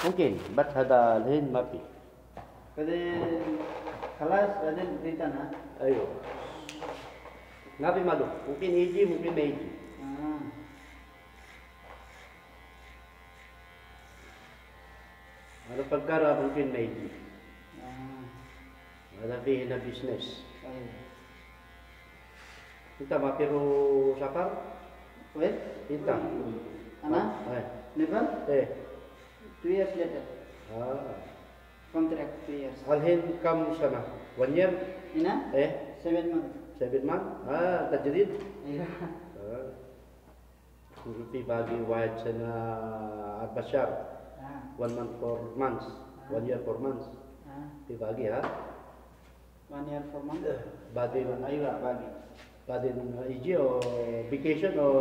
ممكن بس هذا الحين ما في. بعدين خلاص بعدين ريتان ها. ايوه ما في معلوم، ممكن يجي ممكن ما يجي. أنا فكر ممكن ما يجي. هذا فيه هنا بيزنس. أنت ما بيرو سفر؟ وين؟ أنت؟ أنا؟ Nepal? 2 years later. Contract 2 years. الحين كم سنة؟ 1 year؟ هنا؟ 7 months. 7 months؟ تجديد؟ أيوه. في باقي 1 سنة 4 شهر. 1 month 4 months. 1 year 4 months. في باقي 1 year 4 months. بعدين أيوه باقي. بعدين يجي أو vacation أو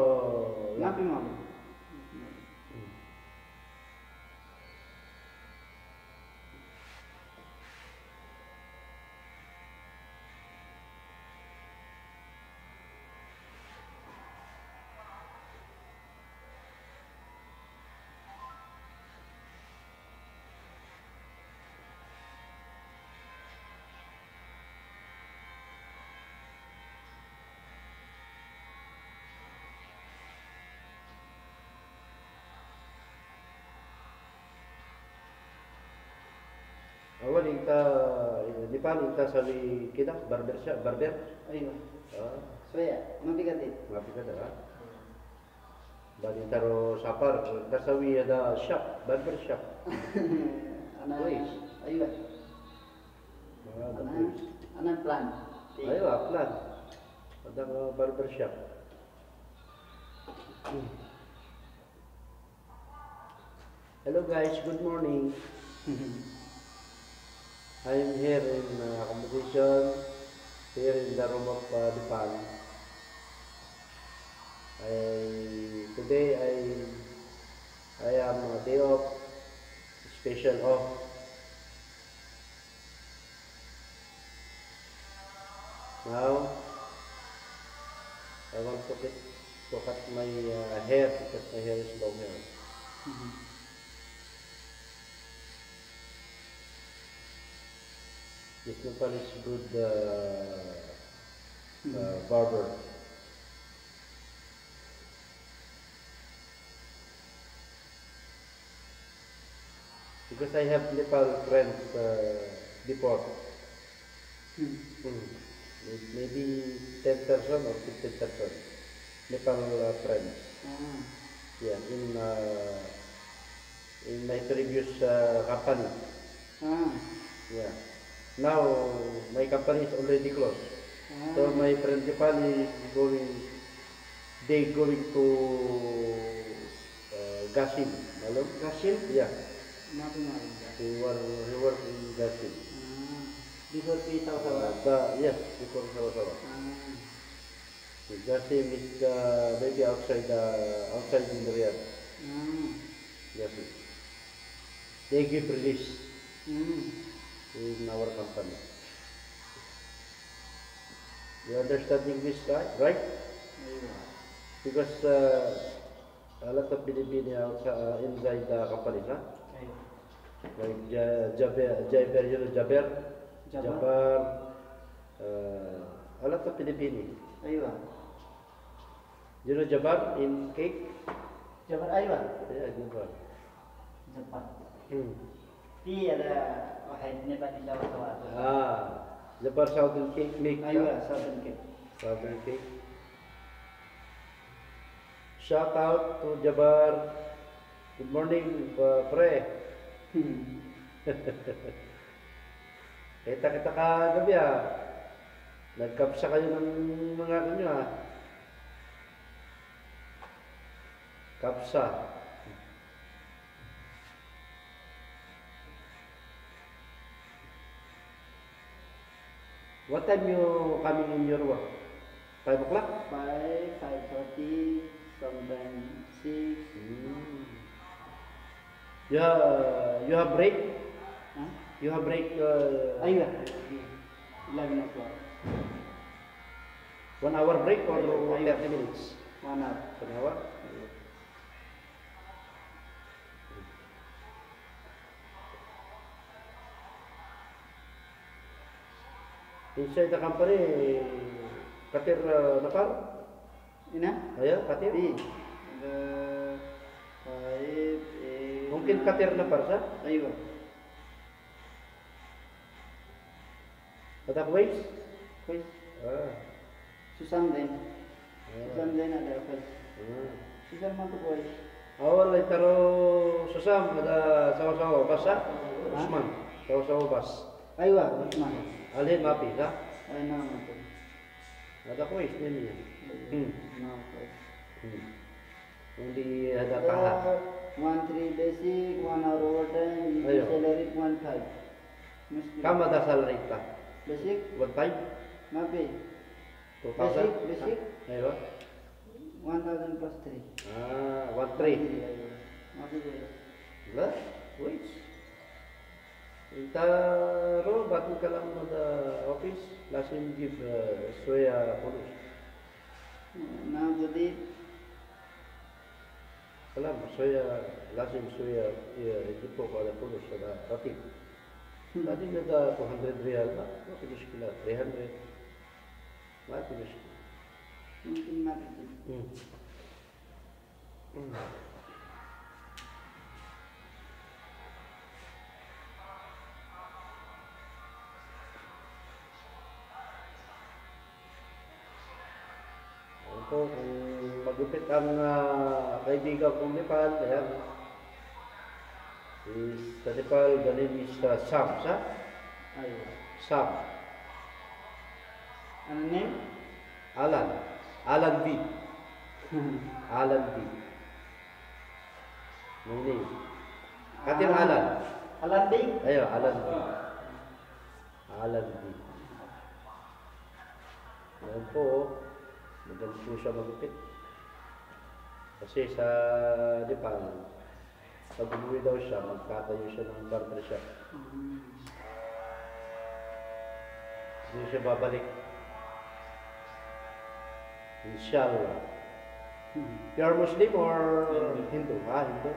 ما في معلوم. أول أنت نيبال أنت سوي كده بربر بربر؟ أيوه. شوية ما في كده. ما في كده بعدين ترى سافر أنت سوي هذا شاب بربر شاب. أنا كويس. أيوه. أنا بلان. أيوه بلان. هذا بربر شاب. Hello guys, good morning. I am here in accommodation here in the room of Nepal. Today I am a day off, special off. Now I want to cut my hair because my hair is long hair. This Nepal is good barber. Because I have Nepal friends before. Maybe 10% or 15% Nepal friends. Yeah, in my previous company. Yeah. Now my company is already closed. So my friend Nepal is going to Gasim. Hello? Gasim? Yeah. Nothing like that. He work in Gasim. Before Sawa. Yes, before Sawa. Gasim is maybe outside in the Riyadh. Yes. They give release in our company. You understand English, right? Because a lot of Filipino outside inside the company, huh? Like Jaber, you know Jaber? Jabar. A lot of Filipino. Aywa. You know Jabar in cake? Jabar Aywa? Yeah, Jabar. Jabar. Di ada wahed Nepal di Sawa. Jabar Southern cake make. Aywa, Southern cake. Southern cake. Shout out to Jabar. Good morning, pre. Kita kagabi nagkapsa kayo ng mga kanyo kapsa. What time you coming in your work? 5 o'clock? 5:30, sometimes 6. You have break? Huh? You have break? Aywa. 11 o'clock. 1 hour break or 30 minutes? 1 hour. 1 hour? Inside the company, katir napar? Ina? Ayo, katir? B. The 5, 8. Mungkin katir napar sa? Aywa. Atak ways? Quiz. Ah. Susan din. Susan din ada quiz. Susan mo to quiz. Awal ay taro susam ada sawa-sawa bas sa? Usman, sawa-sawa bas. Aywa, Usman. Alhin mapi sa? Ay no, no. Atak ways din niya. No quiz. Hindi ada kaha. 1 3 basic, 1 hour overtime, Ayo. salary 1 5. Mesti. Kama da salary ka? Basic, 1.5? mapi. 2,000? Basic. Ayo. 1000 plus 3. Ah, 1.3. Mapi quiz. Lah, ways. Intaro, bago ka lang sa office, lasim give soya pulos. Now jadi Salam, soya, lasim soya, itu po ada pulos, ada roti. Tadi ada 200 real, lah, masih muskila, 300. Masih muskila. mungkin mapi. Ako, kung magupit ang kaibigan kong Nepal, ayan. Sa Nepal, ganin is Sam, sa? Aywa. Sam. Ano name? Alan. Alan B. Alan B. Ini. Katir Alan. Alanding? Ayo, Alan B. Alan B. Ayan po, magaling po siya magupit. Kasi sa Nepal, pag umuwi daw siya, magkatayo siya ng barber shop. Hindi siya babalik. Inshallah. You are Muslim or Hindu? Ah, Hindu.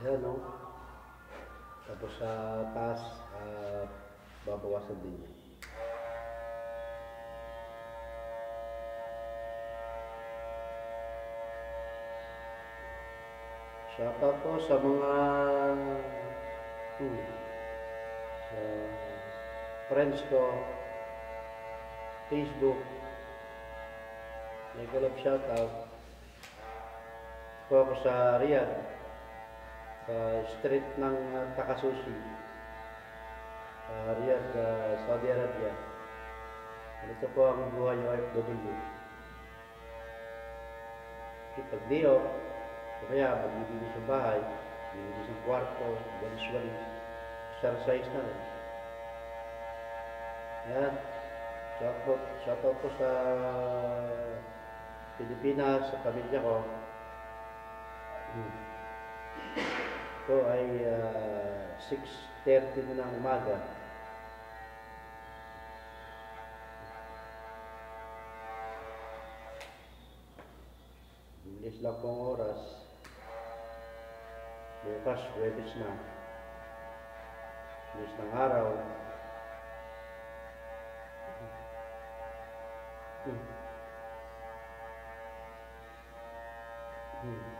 Ayan, no? Tapos sa taas, babawasan din yan. Shoutout po sa mga sa friends ko, Facebook, may galap shoutout. Ako sa Riyadh, sa street ng Takasushi, Riyadh, Saudi Arabia. Ito po ang buhay ng OFW. Pag diyo, kaya magbibigay sa bahay, magbibigay sa kwarto, walis-walis, exercise na rin. Yan. Shoutout po sa Pilipinas, sa pamilya ko. Ito ay 6:30 na ng umaga. lang pong oras. Bukas, Webes na. Bilis ng araw. Hmm. Hmm.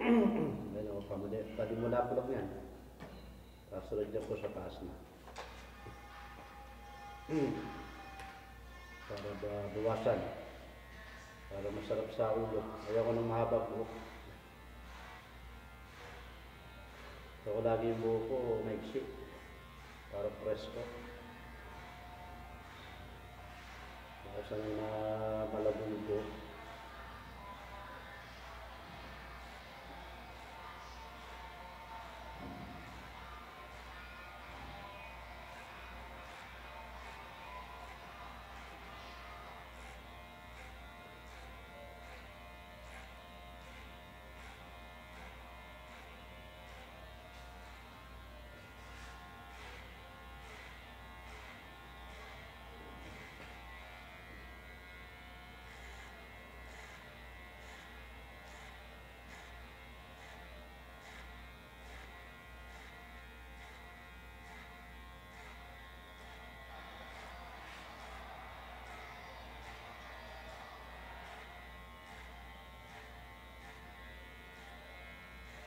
Ayun ako, pwede mo napulog yan. Tapos sunod niya po sa taas na. Para bawasan. Para masarap sa ulo. Ayaw ko ng mahabang buhok. So, ko lagi yung buhok ko maiksi. Para presko. Para sanay na malabong yung buhok.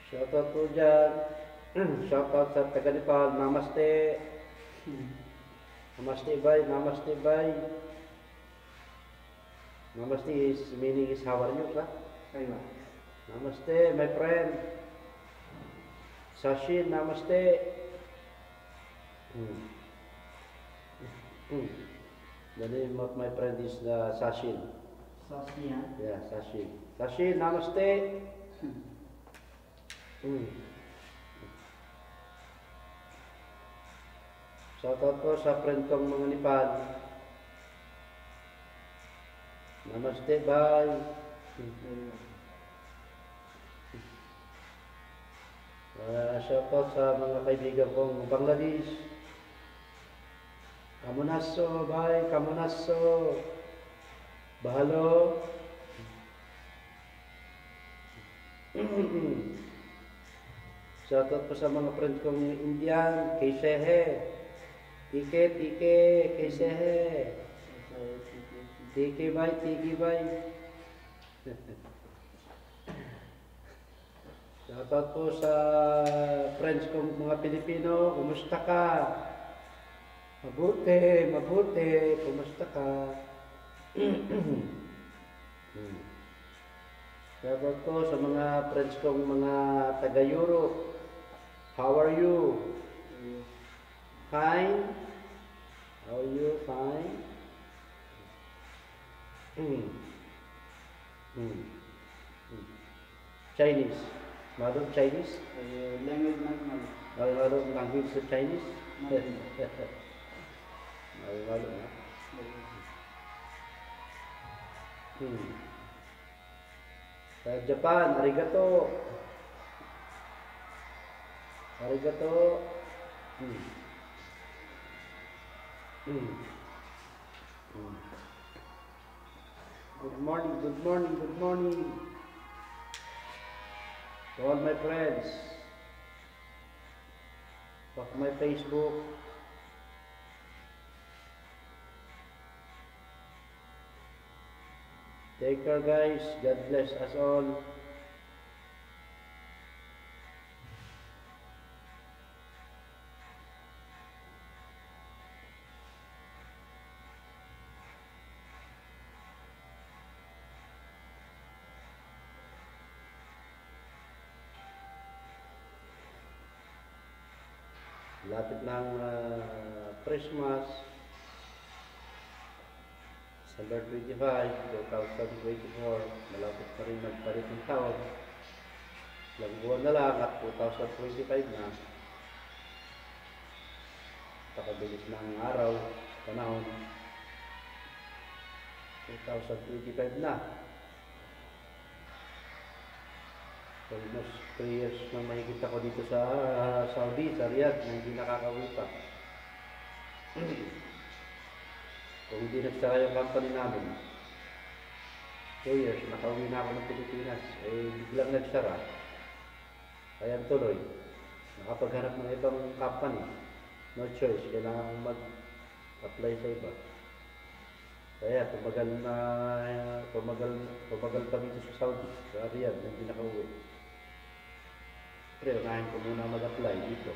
Shoutout po dyan. Shoutout sa taga Nepal. Namaste. Namaste bye. Namaste bye. Namaste is meaning is how are you, ka? Aywa. Namaste, my friend. Sashin, namaste. The name of my friend is Sashin. Sasnya. Yeah, Sashin. Sashin, namaste. Shoutout po sa friend kong mga Nepal. Namaste, bye. Shoutout sa mga kaibigan kong Bangladesh. Kamunaso, bye. Kamunaso. Bahalo. Shoutout po sa mga friend kong Indian, कैसे है? Tike, कैसे है? Tiki bye. Shoutout po sa friends kong mga Pilipino, kumusta ka? Mabuti, kumusta ka? Shoutout po sa mga friends kong mga taga-Europe. How are you? Fine? How are you? Fine? Chinese. Mother Chinese? Language man man. Malo language sa Chinese? Mandarin. Malo na. Sa Japan, arigato. Arigato. Hmm. Hmm. Hmm. Good morning, good morning, good morning. To all my friends of my Facebook. Take care guys. God bless us all. Lapit ng Christmas, December 25, 2024, malapit na rin magpalit ng taon. Ilang buwan na lang at 2025 na. Pakabilis ng araw, panahon. 2025 na. Almost 3 years na mahigit ako dito sa Saudi, sa Riyadh, na hindi nakakauwi pa. Kung hindi nagsara yung company namin, 2 years, nakauwi na ako ng Pilipinas. Eh, biglang nagsara. Kaya tuloy, nakapaghanap ng ibang company. No choice, kailangan mag-apply sa iba. Kaya tumagal pa dito sa Saudi, sa Riyadh, na hindi nakauwi. Pero unahin ko muna mag-apply dito.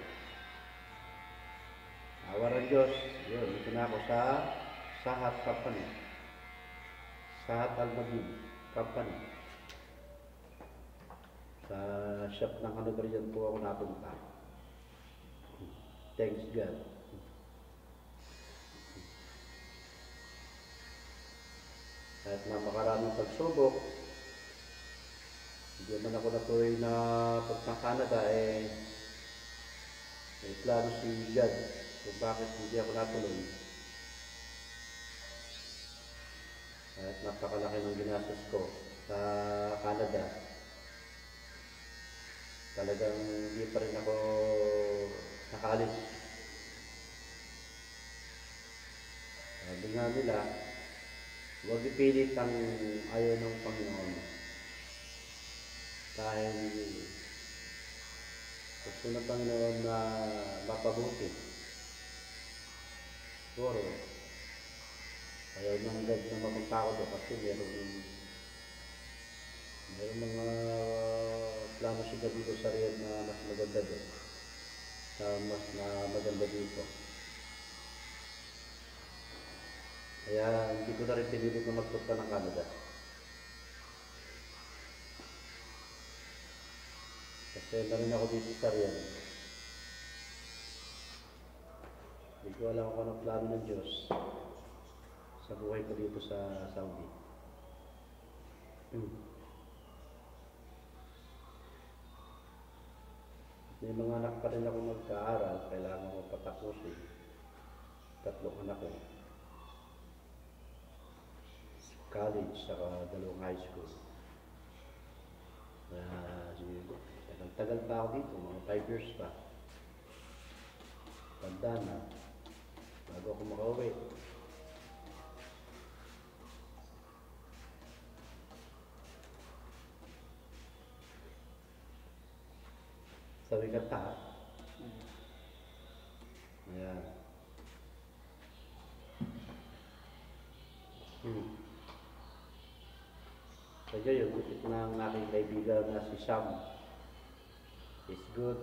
Awa ng Diyos, yun, dito na ako sa Sahat Company. Sahat Al-Madin Company. Sa shop ng Hanugarian po ako napunta. Thanks God. Kahit na makaraming pagsubok, hindi man ako natuloy na puntang Canada, may plano si God kung bakit hindi ako natuloy. At napakalaki ng ginastos ko sa Canada. Talagang hindi pa rin ako nakaalis. Sabi nga nila, huwag ipilit ang ayaw ng Panginoon. Dahil gusto ng Panginoon na mapabuti. Siguro, ayaw ng God na mapunta ako doon kasi meron mga plano siya dito sa Riyadh na mas maganda doon. Mas maganda dito. Kaya hindi ko na rin pinilit na magpunta ng Canada. Kasi na rin ako dito sa Riyadh. Hindi ko alam kung anong plano ng Diyos sa buhay ko dito sa Saudi. May mga anak pa rin ako magkaaral, kailangan ko patapusin. 3 anak ko. College, saka 2 high school. Tagal pa ako dito, mga 5 years pa. Tanda na, bago ako makauwi. Sabi ka ta? Ayan. Kaya yung gupit ng aking kaibigan na si Sam is good.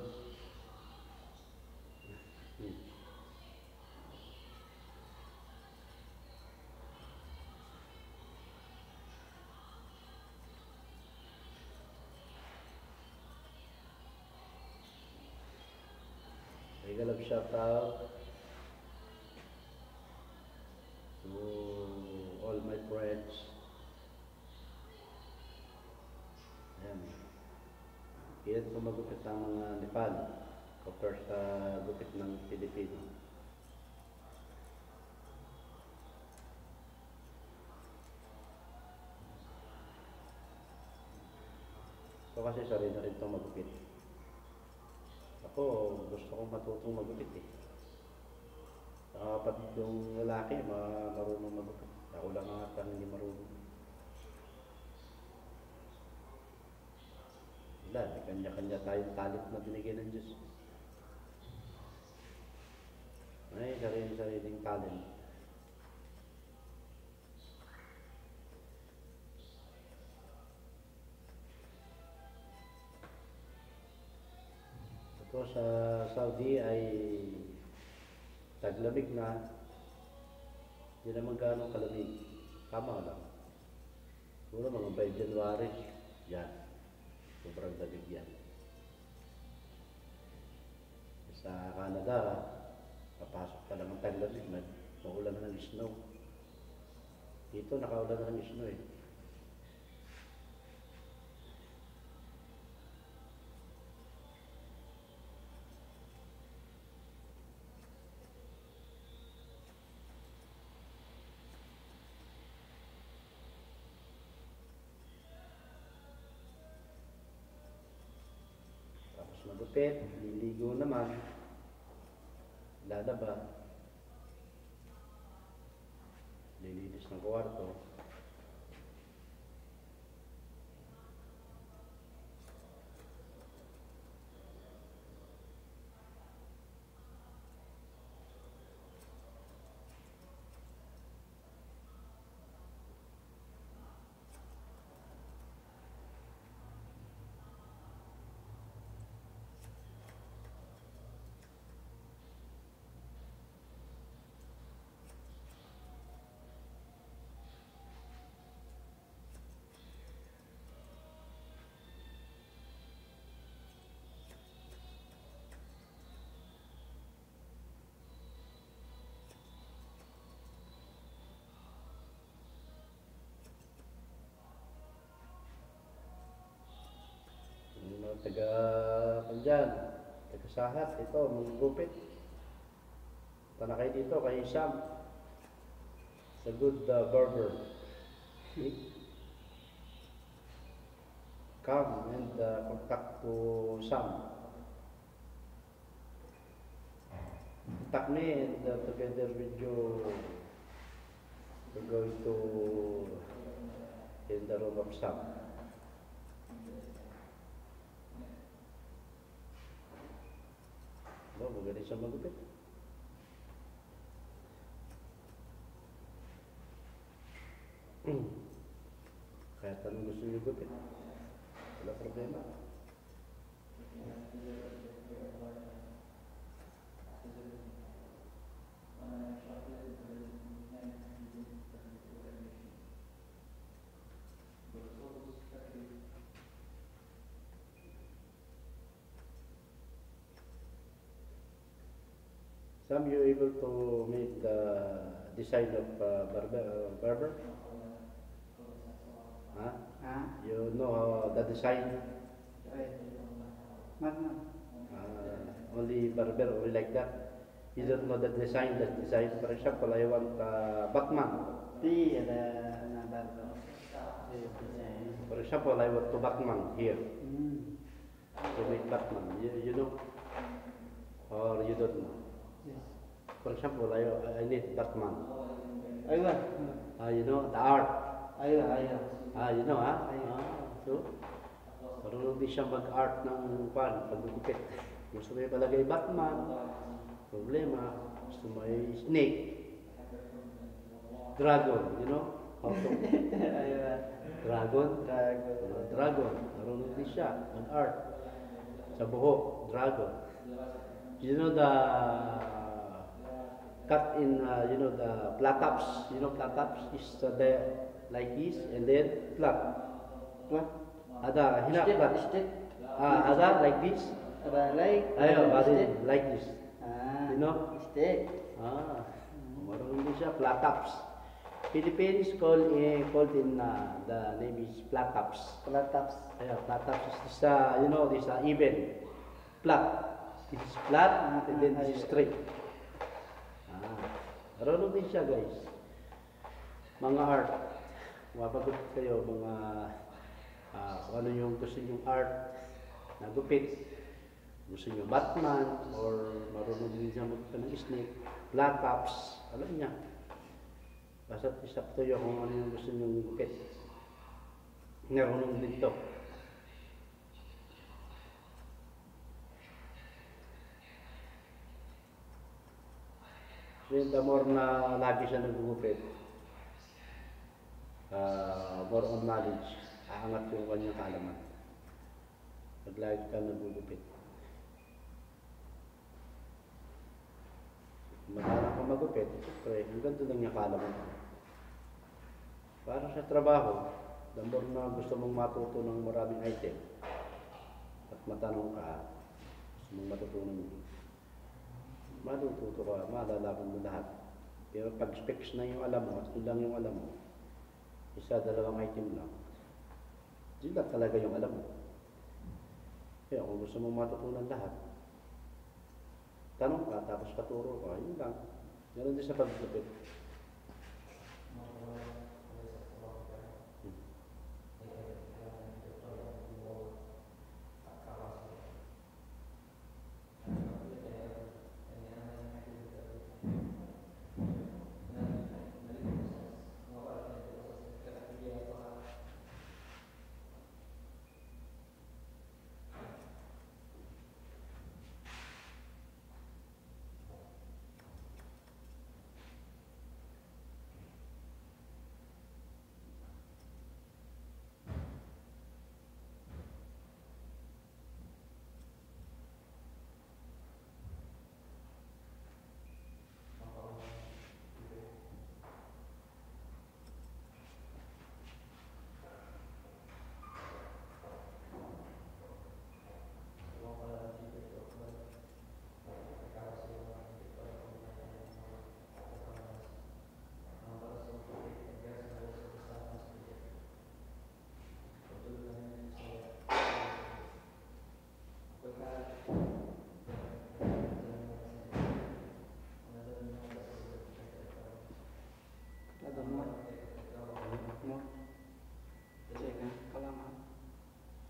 Big love shout out to all my friends. Ayan. Kaya gumagupit ang mga Nepal compare sa gupit ng Pilipino. So kasi sarili na rin itong magupit. Ako, gusto kong matutong magupit eh. Kapag yung lalaki, marunong magupit. Ako lang nga parang hindi marunong. Wala, may kanya-kanya tayong talent na binigay ng Diyos. May sarili-sariling talent. Ito sa Saudi ay taglamig na. Hindi naman gano'ng kalamig. Tama lang. Siguro mga by January, yan. Sobrang lamig yan. Sa Canada, papasok pa lang ang taglamig, maulan na ng snow. Dito, nakaulan na ng snow eh. Magupit, liligo naman, lalaba, lilinis ng kwarto. Taga-sahat, ito, magugupit. Punta na kayo dito, kay Sam. It's a good barber. Come and contact to Sam. Contact me and together with you, we're going to in the room of Sam. No, magaling siya magupit. Kahit anong gusto niyo gupit, wala problema. Some you able to make the design of barber? Huh? You know the design? Only barber, only like that. You don't know the design. For example, I want Batman. For example, I want to Batman here. To make Batman. You know? Or you don't know? For example, I need Batman. You know, the art. You know, so, marunong din siya mag-art ng pag-gupit. Gusto mo yung palagay Batman, problema. Gusto mo yung snake, dragon, you know? How to? Dragon. Marunong din siya mag-art. Sa buhok, dragon. You know the cut in, you know the flat tops. You know flat tops is like this and then flat. Ada flat. Ada like this. Like this. You know? Stick. Marunong din siya flat tops. Philippines called in the name is flat tops. Flat tops. Yeah, flat tops is this you know this even flat. This is flat and then this is straight. Marunong din siya guys. Mga art. Mapagot kayo mga kung ano yung gusto yung art na gupit. Gusto nyo Batman or marunong din siya magpa ng snake, flat tops, alam niya. Basta isap to yung kung ano yung gusto nyo gupit. Marunong din to. So the more na lagi siya nagugupit, more on knowledge, aangat yung kanyang kaalaman. Pag lagi ka nagugupit. Madalang ka magupit, siyempre, ang ganda lang niya kaalaman. Para sa trabaho, the more na gusto mong matuto ng maraming item, at matanong ka, gusto mong matutunan mo, matututo ka, malalaman mo lahat. Pero pag specs na yung alam mo, at lang yung alam mo, isa, dalawang item lang, yun lang talaga yung alam mo. Kaya kung gusto mong matutunan lahat, tanong ka, tapos paturo ka, yun lang. Ganun din sa paglupit.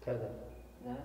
Kada. Ya.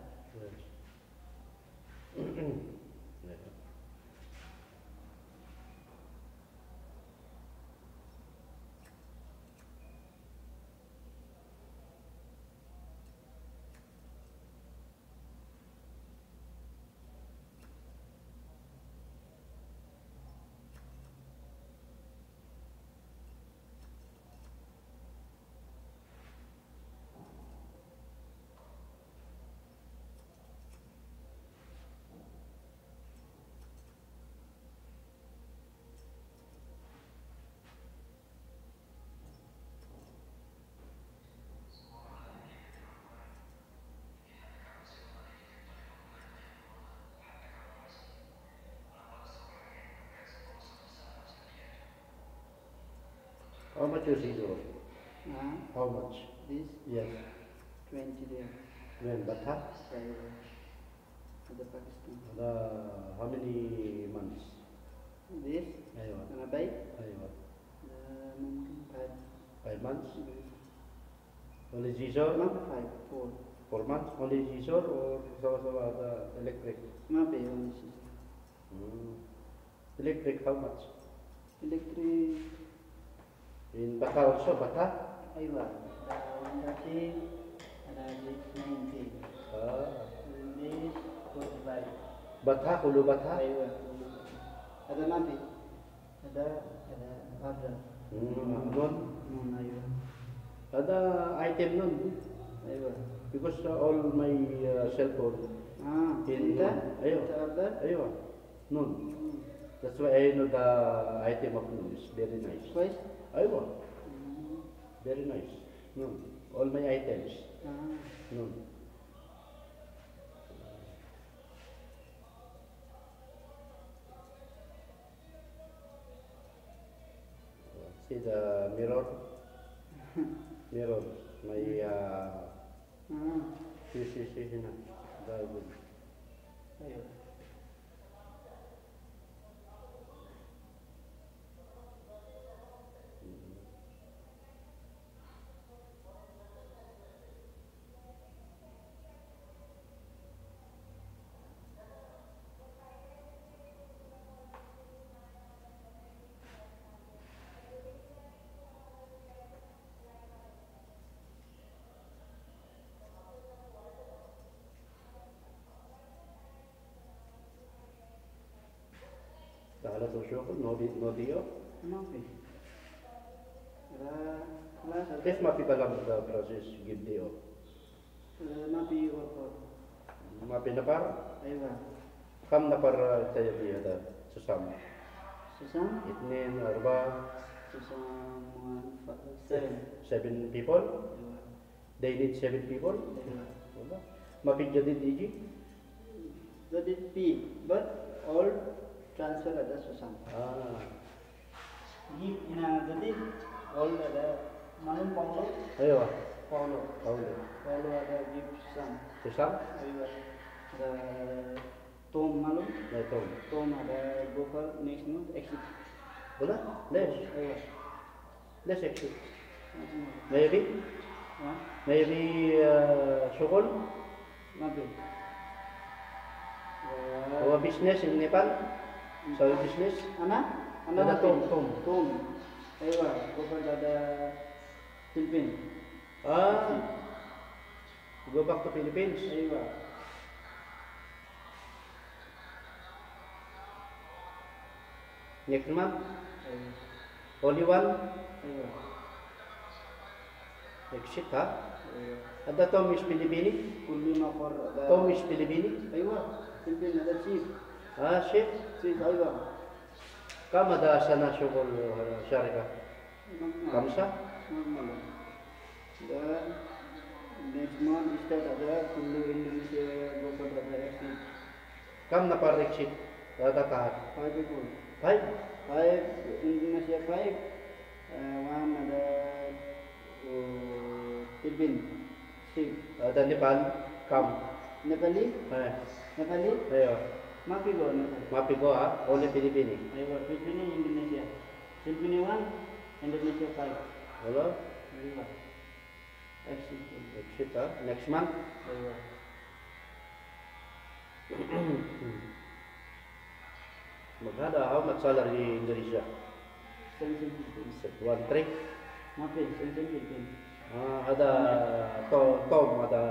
How much is zero? How much? This Yes. 20 there. When? Batha? Ada Pakistan. How many months? This Aywa. Anabay. Aywa. Mungkin 5. 5 months? Only Zizor? Not 5, 4. 4 months? Only Zizor or sama-sama the electric? Maybe only 6. Electric how much? Electric. In Batha also, Batha? Aywa. 130. Ada this 90. And this 45. Batha, Kulu Batha? Aywa. Ada nabi. Ada order. Nun? Aywa. Ada item nun. Aywa. Because all my cell phone in Ita? Aywa. Ita order? Aywa. Nun. That's why I know the item of Nun is very nice. Twice? Aywa. Very nice. Nun. All my items. Nun. See the mirror? Mirror. May CCC na. Very good. Ayun. Tahala to show ko, no dio. Mapi. Wala sa Yes, mapi pa lang the process give dio. mapi ko. Mapi na par, Ayun. kam na par tayo dia da susam. Susam? Itnin arba Susam 7. 7 people. Ayun. They need 7 people. Ayun. Wala. Mapi jadi digi. That is P, but all transfer ada susam. Give jadi all ada manum Paulo. Ayo. Paulo ada give susam. Susam? Ayun. Ada Tom malum. Na ito. Tom ada go for next month exit. Wala? Less. Ayun. Less exit. Maybe? Hah? Maybe sukol? Mapi. Our business in Nepal? Soil business? Ada Tom. Ayun. Go for ada Philippines. Go back to Philippines. Ayun. Next month? Ayun. Only one? Ayun. Exit ha? Ayun. Ada Tom is Pilipini? Kulli makor ada. Tom is Pilipini? Ayun. Philippines ada chief. Chef? Chief ayun. Kam ada sana sukol syarika? Kamsa? Normal. Dan next month start ada kulli Indonesia go for ada exit. Kam na par exit? Ada kahat? 5 people. 5? 5 Indonesia 5. One ada Philippines. Chief. Ada Nepal? Kam? Nepali? Nepali? Ayo. Mapi go Nepali. Mapi go ha? Only Pilipini? Ayun. Philippines Indonesia. Philippines 1, Indonesia 5. Wala? Ayun. Exit. Exit ha? Next month? Ayun. Magkano? How much salary in Indonesia? 1 1-3? Mapi, 15. Ada Tom, ada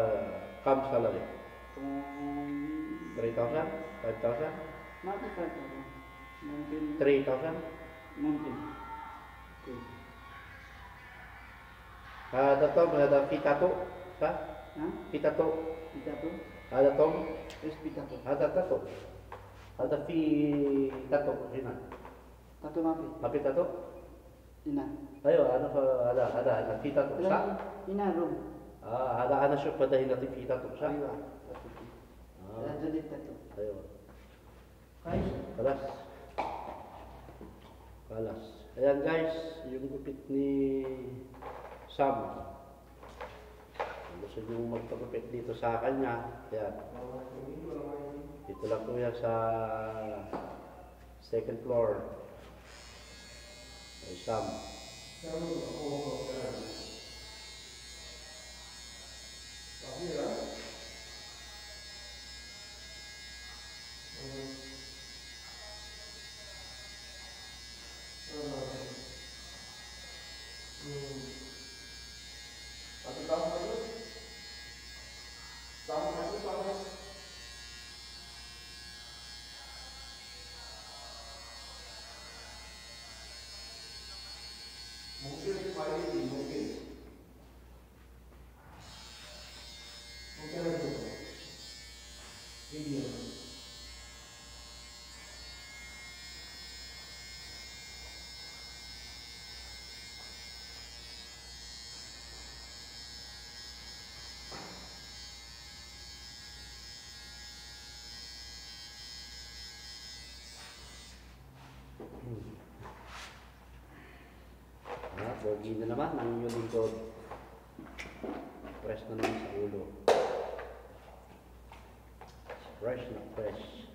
Kam salary? 3,000? 5,000? Mapi 5,000. Mungkin 3,000? mungkin. Ada Tom, ada Pitato? Ha? Hah? Pitato? Kita tuh Ada Tom? kita tuh. Ada Tato? Ada Pitato? Sina? Tato mapi. Mapi Tato? Ina. Ayo, ada Pitato? Sa? Ina room. Ada siya pada hinati Pitato? Sa? Aywa. Jadi tato. Ayo. Guys, Kalas. Ayan guys, yung gupit ni Sam. Kung gusto nyo magpagupit dito sa kanya, yan. Dito lang po yan sa second floor. Ay Sam. Bogi na naman ang inyong lingkod. Fresh na naman sa ulo. Fresh na fresh.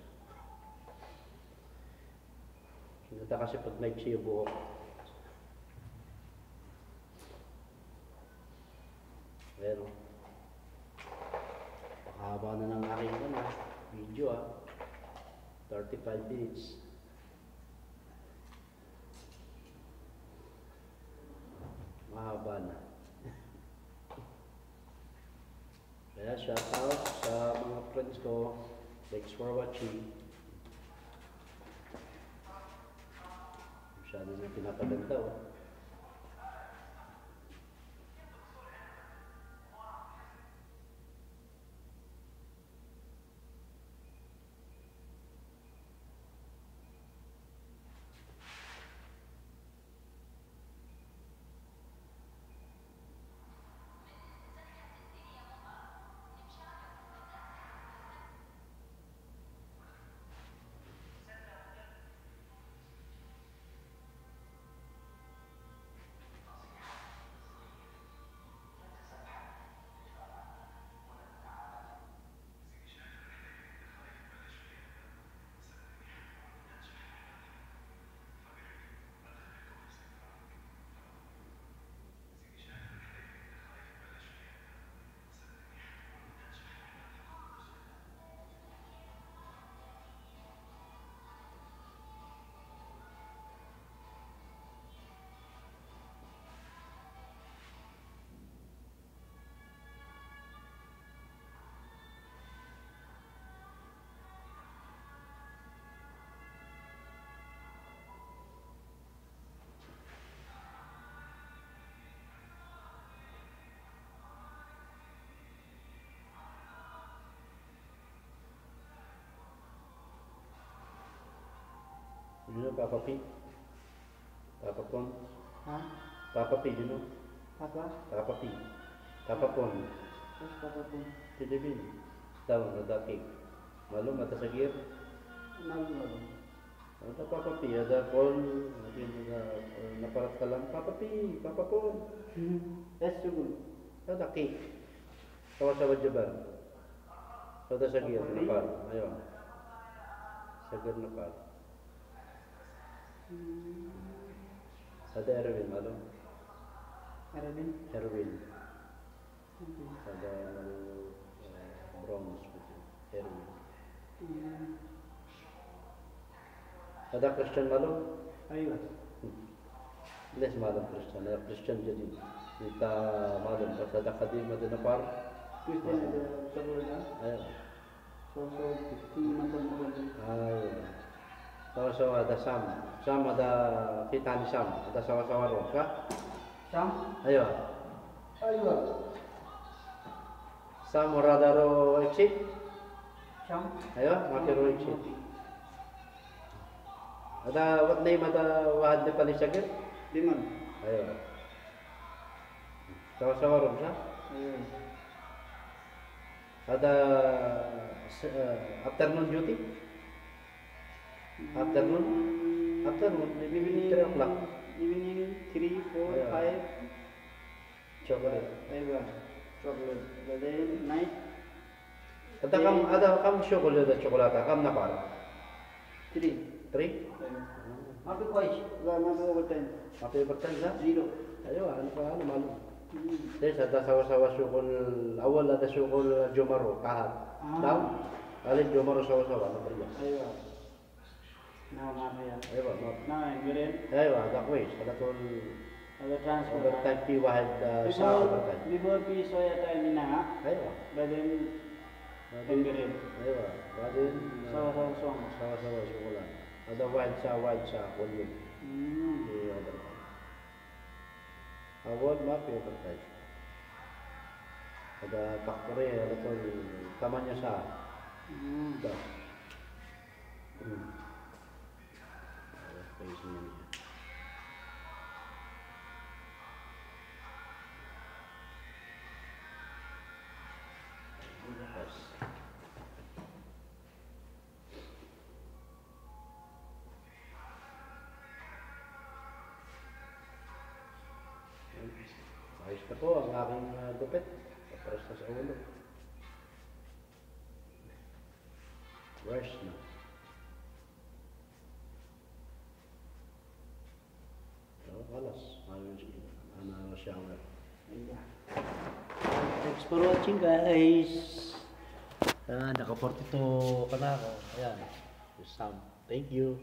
Hinata kasi pag may chiyo buhok. Ayan o. Pakahaba na ng aking video 35 minutes. Mahaba na. Kaya shout out sa mga friends ko. Thanks for watching. Masyado na pinapaganda Yun Papa P. Papa Pon. Ha? Papa P, yun Papa? Papa P. Papa Pon. Terus Papa pun? Tidak tahu ada cake. Malum ada sagir. Malu. Ada Papa P, ada Pon. Mungkin ada naparat kalam. Papa P, Papa Pon. Sugun. Ada cake. Sawa-sawa jaban. Ada sagir napar. Ayo. Sagir napar. Ada Erwin, malum. Erwin. Ada bronze Erwin. Ada Christian malum. Ayo. Les malum Christian. Ada Christian jadi. Kita malum pas ada Khadim ada napar. Kristen ada sekolah. Ayo. So teman-teman. Ayo. Sawa-sawa ada Sam ada kita ni Sam, ada sawa-sawa ron kah? Sam? Ayo. Sam orada ro exit. Sam? Ayo, maki ro exit. Ada what name ada wahad ni panisagir? Liman. Ayo. Sawa-sawa ron kah? Ayo. Ada afternoon duty? Afternoon, maybe 3 o'clock. Evening 3, 4, Yeah. 5. Chocolate. Aywa. Chocolate. But then night Ada kam chocolate kam napar. 3. 3? Mapi kois. Gak mapi overtime. Apa bertan sa? 0. Ayo, ano pa malu. Des ada sawa-sawa syukul awal ada syukul Jomaro kahat. Tahu? Alin Jomaro sawa-sawa na beriya. Aywa. Now mapi ya. Ayo, map. Now I'm good. Ayo, ada kuis, ada tol Ada transfer. overtime pi wahid sa overtime. Before pi soya time na. Ayo. But then I'm good. Ayo, badin Sawa-sawa song. sawa-sawa syukulan. Ada wahid sa volume. Di overtime. Awal map overtime. Ada faktori, ada tol tamanya sa. Dah. Space-nya nih. Pas. Ito po ang aking gupit. Paparas na sa ulo. Fresh na. So, alas. Ano shower. Thanks for watching guys. Naka 42 ka na ako. Ayan. Sam. Thank you.